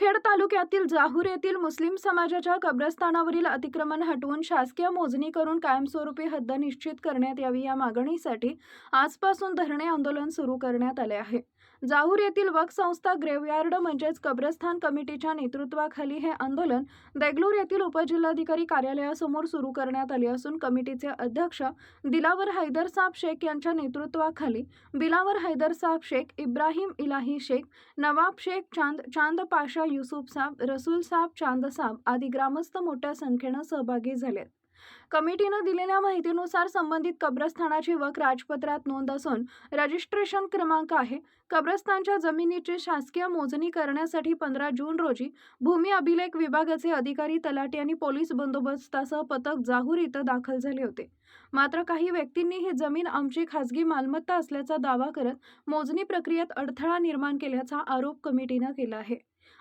मुखेड तालुक्यातील जाहूर येथील मुस्लिम समाजाच्या कब्रस्थानावरील अतिक्रमण हटवून शासकीय मोजणी करून कायमस्वरूपी हद्द निश्चित करण्यात यावी या मागणीसाठी आजपासून धरणे आंदोलन सुरू करण्यात आले आहे। जाहूर येथील वक्फ संस्था ग्रेवयार्ड म्हणजेच कब्रस्थान कमिटीच्या नेतृत्वाखाली हे आंदोलन देगलूर येथील उपजिल्हाधिकारी कार्यालयासमोर सुरू करण्यात आले असून कमिटीचे अध्यक्ष दिलावर हैदर साहब शेख यांच्या नेतृत्वाखाली बिलावर हैदर साहब शेख, इब्राहिम इलाही शेख, नवाब शेख चांद पाशा, युसुफ साहब, रसूल साहब, चांद साहब आदी ग्रामस्थ मोठ्या संख्येने सहभागी झाले। कमिटीने दिलेल्या माहितीनुसार संबंधित कब्रस्थानाची वक्फ राजपत्रात नोंद असून रजिस्ट्रेशन क्रमांक आहे। कब्रस्थानच्या जमिनीची शासकीय मोजणी करण्यासाठी 15 जून रोजी भूमी अभिलेख विभागाचे अधिकारी, तलाठी आणि पोलीस बंदोबस्तासह पथक जाहूर इथं दाखल झाले होते। मात्र काही व्यक्तींनी ही जमीन आमची खासगी मालमत्ता असल्याचा दावा करत मोजणी प्रक्रियेत अडथळा निर्माण केल्याचा आरोप कमिटीने केला आहे।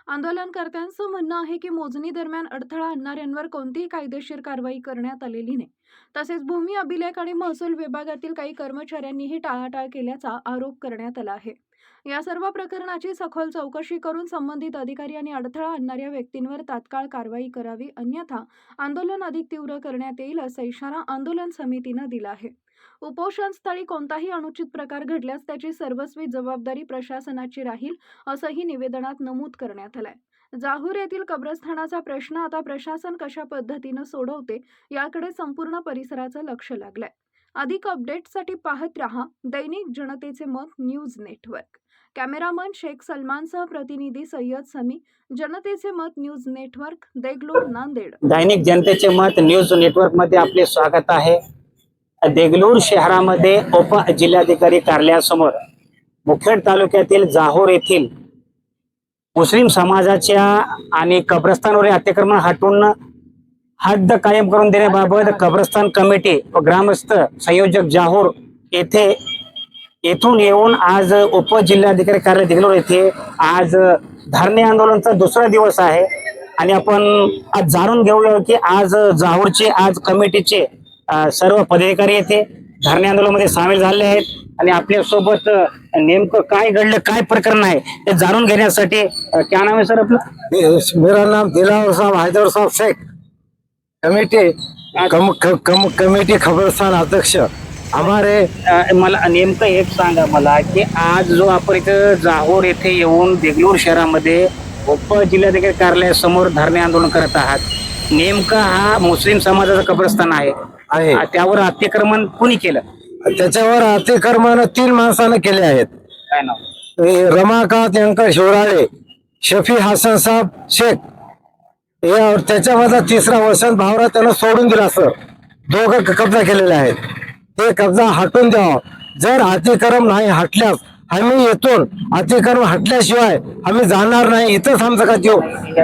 आंदोलनकर्त्यांचं म्हणणं आहे की मोजणी दरम्यान अडथळा आणणाऱ्यांवर कोणतीही कायदेशीर कारवाई करण्यात आलेली नाही। तसेच भूमी अभिलेख आणि महसूल विभागातील काही कर्मचाऱ्यांनीही टाळाटाळ केल्याचा आरोप करण्यात आला आहे। या सर्व प्रकरणाची सखोल चौकशी करून संबंधित अधिकारी आणि अडथळा आणणाऱ्या व्यक्तींवर तात्काळ कारवाई करावी, अन्यथा आंदोलन अधिक तीव्र करण्यात येईल असा इशारा आंदोलन समितीने दिला आहे। उपोषण स्थळी कोणताही अनुचित प्रकार घडल्यास त्याची सर्वस्वी जबाबदारी प्रशासनाची राहील असंही निवेदनात नमूद करण्यात आलंय। जाहूर येथील कब्रस्थानाचा प्रश्न आता प्रशासन कशा पद्धतीने सोडवते याकडे संपूर्ण परिसराचं लक्ष लागलंय। अधिक अपडेट्ससाठी पाहत रहा दैनिक जनतेचे मत न्यूज नेटवर्क। कॅमेरामन शेख सलमानसह प्रतिनिधी सय्यद समी, जनतेचे मत न्यूज नेटवर्क, देगलूर, नांदेड। दैनिक जनतेचे मत न्यूज नेटवर्क मध्ये आपले स्वागत आहे। देगलूर शहरामध्ये उप जिल्हाधिकारी कार्यालयासमोर मुखेड तालुक्यातील जाहूर येथील मुस्लिम समाजाच्या आणि कब्रस्थानवरील अतिक्रमण हटवून हद्द कायम करून देण्याबाबत कब्रस्थान कमिटी व ग्रामस्थ संयोजक जाहूर येथून येऊन आज उप जिल्हाधिकारी कार्यालय देगलूर येथे आज धरणे आंदोलनाचा दुसरा दिवस आहे आणि आपण आज जाणून घेऊया की आज जाहूरचे आज कमिटीचे सर्व पदाधिकारी येथे धरणे आंदोलनामध्ये सामील झाले आहेत आणि आपल्या सोबत नेमकं काय घडलं, काय प्रकरण आहे ते जाणून घेण्यासाठी क्या नाम है सर आपलं? मेरा नाम दिलावर साहब हैदर साहब शेख, कमिटी खबरस्तान अध्यक्ष। हमारे मला नेमकं एक सांगा मला की आज जो आपण इथं जाहूर येथे येऊन देगलूर शहरामध्ये उप जिल्हाधिकारी कार्यालयासमोर धरणे आंदोलन करत आहात, नेमका हा मुस्लिम समाजाचं कब्रस्थान आहे, त्यावर अतिक्रमण कुणी केलं? त्याच्यावर अतिक्रमण 3 माणसाने केले आहेत। काय नाव? रमाकांत व्यंकट शिवराळे, शफी हसन साहब शेख, त्याच्यामधला तिसरा वसंत भावरा त्यानं सोडून दिला सर। दोघं कब्जा केलेले आहेत, ते कब्जा हटून द्यावा। जर अतिक्रमण नाही हटल्यास आम्ही येथून अतिक्रमण हटल्याशिवाय आम्ही जाणार नाही, इथंच आमचं का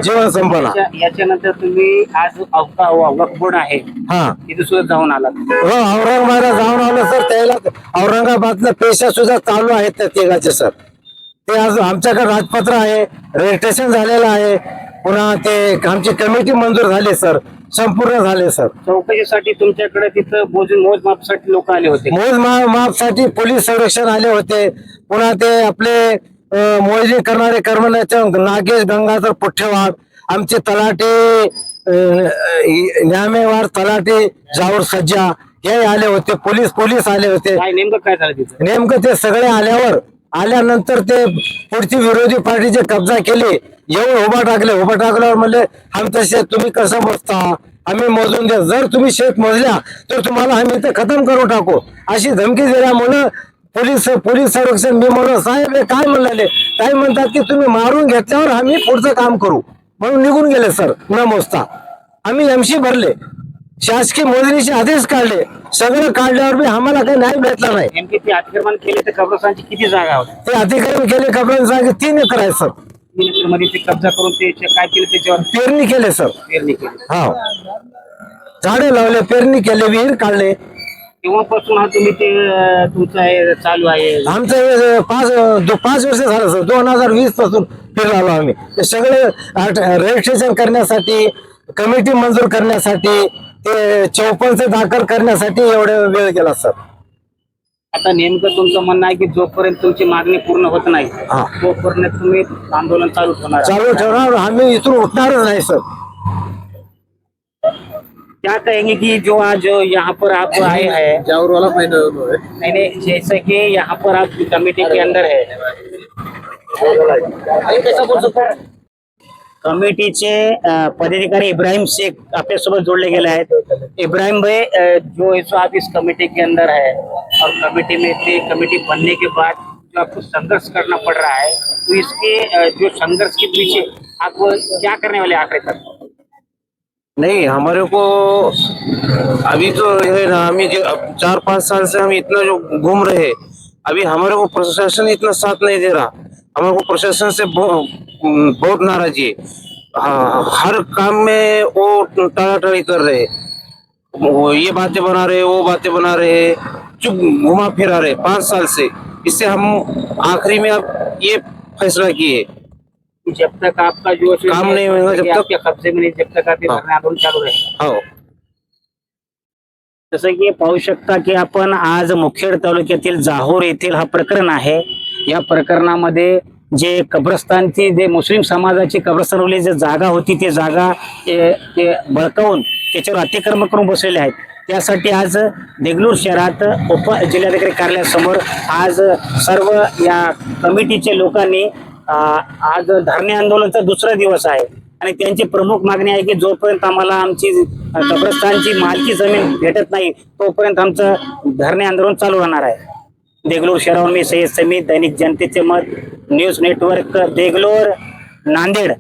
जीवन संपला। याच्यानंतर तुम्ही आज वक्फ बोर्ड आहे तिथे सुद्धा जाऊन आलात? हो, औरंगाबादला जाऊन आलो सर। त्याला औरंगाबादला पेशा सुद्धा चालू आहेत त्या तिघाचे सर। ते आज आमच्याकडे राजपत्र आहे, रजिस्ट्रेशन झालेलं आहे, पुन्हा ते आमची कमिटी मंजूर झाली सर, संपूर्ण झाले सर। चौकशीसाठी तुमच्याकडे तिथं मोजमापसाठी लोक आले होते? मोजमापसाठी पोलीस संरक्षण आले होते, पुन्हा ते आपले मोजणी करणारे कर्मचारी नागेश गंगाधर पुठ्ठेवार, आमचे तलाठी न्यामेवार तलाठी जाहूर सज्जा हे आले होते, पोलीस आले होते। नेमकं काय झालं तिथं? नेमकं ते सगळे आल्यानंतर ते पुढची विरोधी पार्टीचे कब्जा केले, येऊन उभा टाकल्यावर म्हणले आम्ही तसे तुम्ही कसं मोजता, आम्ही मोजून द्या, जर तुम्ही शेत मोजल्या तर तुम्हाला आम्ही ते खतम करून टाकू, अशी धमकी दिल्यामुळे पोलीस संरक्षण मी म्हणून साहेब हे काय म्हणले, काय म्हणतात की तुम्ही मारून घेतल्यावर आम्ही पुढचं काम करू म्हणून निघून गेले सर न मोजता। आम्ही MC भरले, शासकीय मोजणीचे आदेश काढले, सगळं काढल्यावर बी आम्हाला काही न्याय भेटला नाही। नेमके ते अतिक्रमण केले तर कब्रस्थानची किती जागा होती? ते अतिक्रमण केले कब्रस्थानची 3 एकर आहे सर। 3 एकर मध्ये ते कब्जा करून ते काय केलं त्याच्यावर? पेरणी केले सर। पेरणी केली? हा, झाडे लावले, पेरणी केले, विहीर काढले। तेव्हापासून हा तुम्ही ते तुमचं हे चालू आहे? आमचं 5 वर्ष झालं सर, 2020 पासून फिरलो आम्ही। ते सगळे रजिस्ट्रेशन करण्यासाठी, कमिटी मंजूर करण्यासाठी, ते 54 दाखल करण्यासाठी एवढा वेळ गेला सर। आता नेमकं तुमचं म्हणणं आहे की जोपर्यंत तुमची मागणी पूर्ण होत नाही हा. तोपर्यंत तुम्ही आंदोलन चालू ठेवणार आहात. चालू ठेवणार, आम्ही इथून उठणारच नाही सर. क्या कहेंगे कि जो आज यहाँ पर आप आए हैं, नहीं नहीं, जैसे कि यहाँ पर आप कमेटी के अंदर है, कैसा बोल सकता है? कमिटीचे पदाधिकारी इब्राहिम शेख आपल्यासोबत जोडले गेले आहेत. इब्राहिम भाई, जो इस आप इस कमेटी के अंदर है और कमेटी में थे, कमेटी बनने के बाद जो आपको संघर्ष करना पड़ रहा है, तो इसके जो संघर्ष के पीछे आप क्या करने वाले आखिर तक? नहीं, हमारे को अभी तो है ना, हमें जो 4-5 साल से हम इतना जो घूम रहे हैं, अभी हमारे को प्रशासन इतना साथ नहीं दे रहा. हमारे को प्रशासन से बहुत नाराजी है. हर काम में वो टाळाटाळी कर रहे हैं. वो ये बातें बना रहे, वो बातें बना रहे, चुप घुमा फिरा रहे 5 साल से. इससे हम आखिरी में अब ये फैसला किए, जब तक आपका जो काम नहीं होगा, जब तक- आपके कब्जे में नहीं, जब तक आप ये हाँ. धरणे आंदोलन चालू रहेगा. हो. जसं की पाहू शकता की आपण आज मुखेड तालुक्यातील जाहोर येथील हा प्रकरण आहे. या प्रकरणामध्ये जे कब्रस्तानची, जे मुस्लिम समाजाची कब्रस्तानवरली जे जागा होती, ती जागा ते बळकावून त्याच्यावर अतिक्रमण करून बसलेले आहेत. त्यासाठी आज देगलूर शहरात उपजिल्हाधिकारी कार्यालयासमोर आज सर्व या कमिटीचे लोकांनी आज धरणे आंदोलनाचा दुसरा दिवस आहे आणि त्यांची प्रमुख मागणी आहे की जोपर्यंत आम्हाला आमची कब्रस्तानची मालकी जमीन भेटत नाही तोपर्यंत आमचं धरणे आंदोलन चालू राहणार आहे. देगलूर शहरावर मी सय्यद समीर, दैनिक जनतेचे मत, न्यूज नेटवर्क, देगलूर, नांदेड.